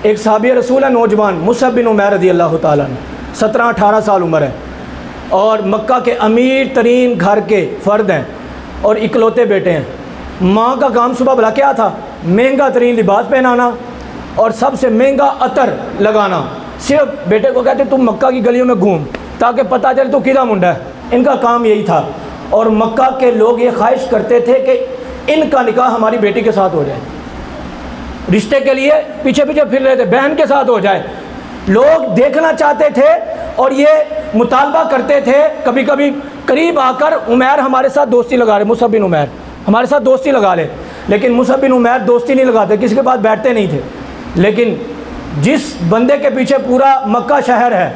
एक साहबी रसूल है नौजवान, मुसअब बिन उमैर रज़ी अल्लाह ताला अन्हु, 17-18 साल उम्र है और मक्का के अमीर तरीन घर के फ़र्द हैं और इकलौते बेटे हैं। माँ का काम सुबह भला क्या था? महंगा तरीन लिबास पहनाना और सबसे महंगा अतर लगाना। सिर्फ बेटे को कहते तुम मक्का की गलियों में घूम ताकि पता चले तो किदा मुंडा है। इनका काम यही था और मक्का के लोग ये ख्वाहिश करते थे कि इनका निकाह हमारी बेटी के साथ हो जाए। रिश्ते के लिए पीछे पीछे फिर रहे थे, बहन के साथ हो जाए। लोग देखना चाहते थे और ये मुतालबा करते थे। कभी कभी करीब आकर उमैर हमारे साथ दोस्ती लगा रहे, मुसअब बिन उमैर हमारे साथ दोस्ती लगा ले, लेकिन मुसअब बिन उमैर दोस्ती नहीं लगाते, किसी के पास बैठते नहीं थे। लेकिन जिस बंदे के पीछे पूरा मक्का शहर है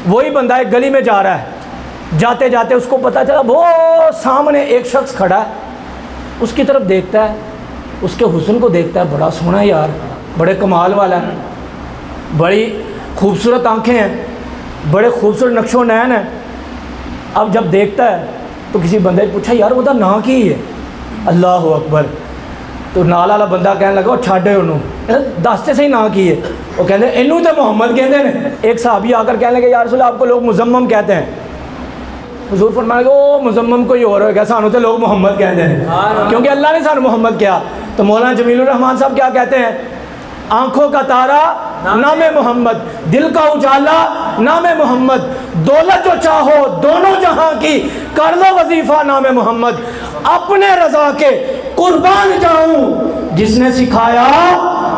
वही बंदा एक गली में जा रहा है। जाते जाते उसको पता चला वो सामने एक शख्स खड़ा है, उसकी तरफ देखता है, उसके हुस्न को देखता है, बड़ा सोहना है यार, बड़े कमाल वाला है, बड़ी खूबसूरत आंखें हैं, बड़े खूबसूरत नक्शो नैन है। अब जब देखता है तो किसी बंदे ने पूछा यार ਉਹਦਾ ਨਾਂ की है? अल्लाह अकबर। तो नाल वाला बंदा कहने लगा वो छाड़े उन्होंने दसते सही ना की है। वो कहते इनू तो मोहम्मद कहते हैं। एक साहबी आकर कहने लगे यार रसूल आपको लोग मुजम्मम कहते हैं। हुजूर फरमाने लगे ओ मुजम्मम कोई और होगा, सानू तो लोग मोहम्मद कहते हैं क्योंकि अल्लाह ने सानू मोहम्मद किया। तो मौलाना जमीलुर रहमान साहब क्या कहते हैं? आँखों का तारा नामे मोहम्मद, दिल का उजाला नामे मोहम्मद, दौलत जो चाहो दोनों जहां की कर लो वजीफा नामे मोहम्मद, अपने रजा के कुर्बान जाऊं जिसने सिखाया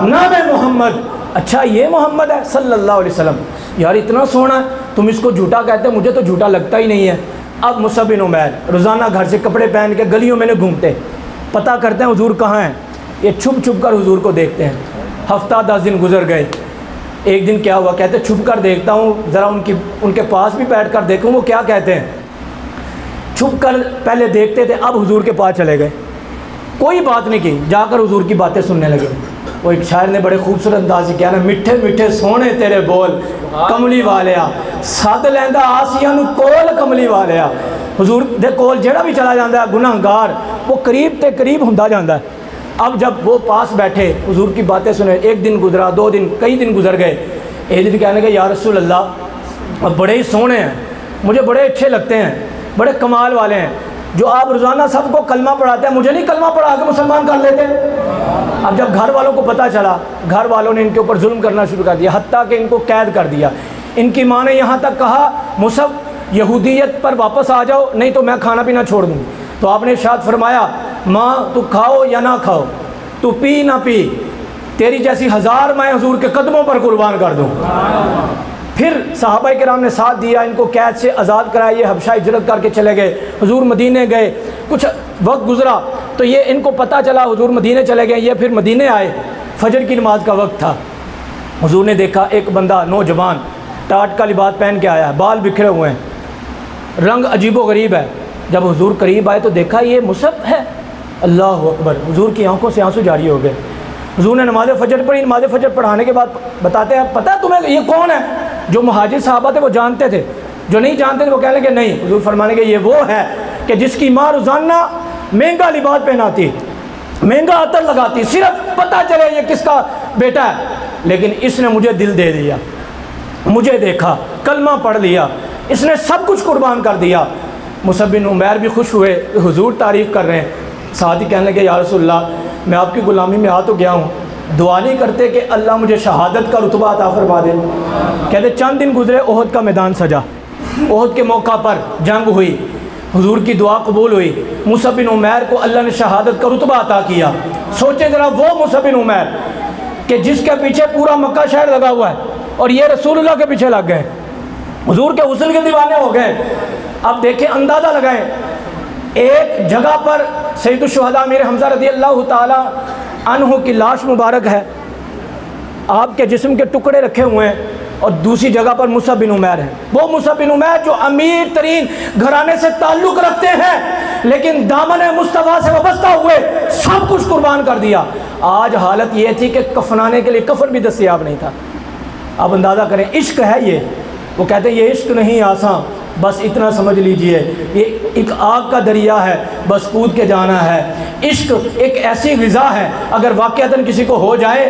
नामे मोहम्मद। अच्छा ये मोहम्मद है सल्लल्लाहु अलैहि वसल्लम, यार इतना सोना तुम इसको झूठा कहते हैं, मुझे तो झूठा लगता ही नहीं है। अब मुसअब बिन उमैर रोज़ाना घर से कपड़े पहन के गलियों में घूमते, पता करते हैं हुजूर कहाँ हैं। ये छुप छुप कर हुजूर को देखते हैं। हफ्ता 10 दिन गुजर गए। एक दिन क्या हुआ, कहते छुप कर देखता हूँ ज़रा उनके पास भी बैठ कर देखूँ वो क्या कहते हैं। छुप कर पहले देखते थे, अब हुजूर के पास चले गए, कोई बात नहीं की, जाकर हुजूर की बातें सुनने लगे। वो एक शायर ने बड़े खूबसूरत अंदाज से किया ना, मिठे मिठे सोने तेरे बोल कमली वालिया, सद लैंदा आसिया नू कोल कमली वालिया। हुजूर दे कोल जेड़ा भी चला जाता है गुनाहगार वो करीब ते करीब हुंदा जाता है। अब जब वो पास बैठे हुजूर की बातें सुने, एक दिन गुजरा, 2 दिन, कई दिन गुजर गए। एक दिन कहने लगे या रसूल अल्लाह अब बड़े ही सोहने हैं, मुझे बड़े अच्छे लगते हैं, बड़े कमाल वाले हैं, जो आप रोज़ाना सबको कलमा पढ़ाते हैं, मुझे नहीं कलमा पढ़ा के मुसलमान कर लेते। अब जब घर वालों को पता चला, घर वालों ने इनके ऊपर जुल्म करना शुरू कर दिया, हत्ता कि इनको कैद कर दिया। इनकी माँ ने यहाँ तक कहा मुसअब यहूदियत पर वापस आ जाओ नहीं तो मैं खाना पीना छोड़ दूँगी। तो आपने इरशाद फरमाया माँ तू खाओ या ना खाओ, तू पी ना पी, तेरी जैसी 1000 मैं हुजूर के कदमों पर कुर्बान कर दूँ। फिर सहाबा किराम ने साथ दिया, इनको कैद से आज़ाद कराया, ये हबशा हिजरत करके चले गए। हुजूर मदीने गए, कुछ वक्त गुजरा तो ये इनको पता चला हुजूर मदीने चले गए। ये फिर मदीने आए, फजर की नमाज का वक्त था। हुजूर ने देखा एक बंदा नौजवान टाट का लिबास पहन के आया है, बाल बिखरे हुए हैं, रंग अजीबो गरीब है। जब हुजूर करीब आए तो देखा ये मुसअब है। अल्लाह अकबर, हुजूर की आंखों से आंसू जारी हो गए। हुजूर ने नमाज फजर पढ़ी, नमाज फजर पढ़ाने के बाद बताते हैं पता है तुम्हें ये कौन है? जो मुहाजिर साहबा थे वो जानते थे, जो नहीं जानते थे वो कहने लगे नहीं। हुजूर फरमाने के ये वो है कि जिसकी माँ रोज़ाना महंगा लिबास पहनाती, महंगा अतर लगाती, सिर्फ पता चले ये किसका बेटा है, लेकिन इसने मुझे दिल दे दिया, मुझे देखा, कलमा पढ़ लिया, इसने सब कुछ कुर्बान कर दिया। मुसअब बिन उमैर भी खुश हुए, हुजूर तारीफ़ कर रहे हैं। साथ ही कहने लगे या रसूलल्लाह मैं आपकी ग़ुलामी में आ तो गया हूँ, दुआ नहीं करते कि अल्लाह मुझे शहादत का रुतबा अता फरमा दे। कहते चंद दिन गुजरे, ओहद का मैदान सजा, ओहद के मौका पर जंग हुई, हुजूर की दुआ कबूल हुई, मुसअब बिन उमैर को अल्लाह ने शहादत का रुतबा अता किया। सोचे ज़रा वो मुसअब बिन उमैर कि जिसके पीछे पूरा मक्का शहर लगा हुआ है और ये रसूलुल्लाह के पीछे लग गए, हुजूर के हुस्न के दीवाने हो गए। अब देखें, अंदाज़ा लगाएं, एक जगह पर सैयदुश शुहदा अमीर हमज़ा रज़ी अल्लाह ताला अन्हु की लाश मुबारक है, आपके जिस्म के टुकड़े रखे हुए हैं, और दूसरी जगह पर मुसअब बिन उमैर है। वो मुसअब बिन उमैर जो अमीर तरीन घराने से ताल्लुक़ रखते हैं लेकिन दामन मुस्तफ़ा से वाबस्ता हुए सब कुछ कुर्बान कर दिया। आज हालत ये थी कि कफनाने के लिए कफन भी दस्तयाब नहीं था। अब अंदाज़ा करें, इश्क है ये। वो कहते हैं ये इश्क नहीं आसान, बस इतना समझ लीजिए ये एक आग का दरिया है, बस कूद के जाना है। इश्क एक ऐसी ग़िज़ा है, अगर वाक़अतन किसी को हो जाए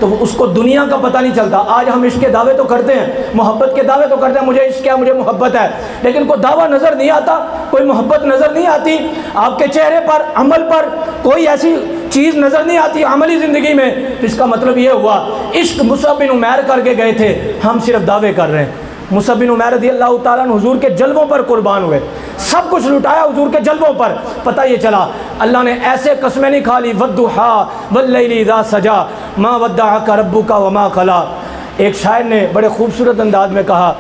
तो उसको दुनिया का पता नहीं चलता। आज हम इश्क के दावे तो करते हैं, मोहब्बत के दावे तो करते हैं, मुझे इश्क है, मुझे मोहब्बत है, लेकिन कोई दावा नज़र नहीं आता, कोई मोहब्बत नज़र नहीं आती, आपके चेहरे पर, अमल पर कोई ऐसी चीज़ नज़र नहीं आती अमली ज़िंदगी में। तो इसका मतलब ये हुआ इश्क मुसअब बिन उमैर करके गए थे, हम सिर्फ दावे कर रहे हैं। मुसअब बिन उमैर रज़ियल्लाहु ताला अन्हु हुजूर के जलवों पर कुर्बान हुए, सब कुछ लुटाया हुजूर के जलवों पर। पता ये चला अल्लाह ने ऐसे कसमें नहीं खा ली, वद्दुहा वल्लैलि इज़ा सजा मा वद्दअका रब्बुका वमा खला। एक शायर ने बड़े खूबसूरत अंदाज में कहा,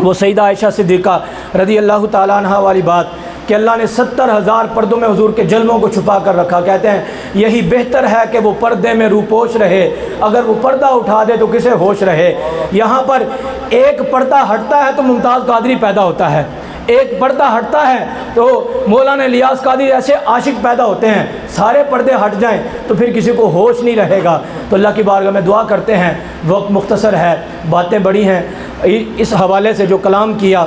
वो सईदा आयशा सिद्दीक़ा रज़ियल्लाहु ताला अन्हा वाली बात कि अल्लाह ने 70,000 पर्दों में हुजूर के जलवों को छुपा कर रखा। कहते हैं यही बेहतर है कि वो पर्दे में रूपोश रहे, अगर वो पर्दा उठा दे तो किसे होश रहे। यहाँ पर एक पर्दा हटता है तो मुमताज़ कादरी पैदा होता है, एक पर्दा हटता है तो मौलाना इलियास कादरी ऐसे आशिक पैदा होते हैं। सारे पर्दे हट जाएं तो फिर किसी को होश नहीं रहेगा। तो अल्लाह की बारगाह में दुआ करते हैं, वक्त मुख्तसर है, बातें बड़ी हैं, इस हवाले से जो कलाम किया,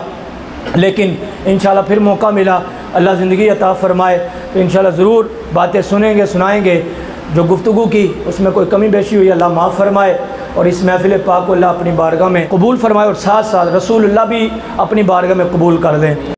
लेकिन इंशाल्लाह फिर मौका मिला, अल्लाह ज़िंदगी अता फ़रमाए तो इंशाल्लाह ज़रूर बातें सुनेंगे, सुनाएंगे। जो गुफ्तगू की उसमें कोई कमी बेशी हुई अल्लाह माफ़ फ़रमाए, और इस महफ़िल पाक को अल्लाह अपनी बारगाह में कबूल फ़रमाए, और साथ साथ रसूलुल्लाह भी अपनी बारगाह में कबूल कर दें।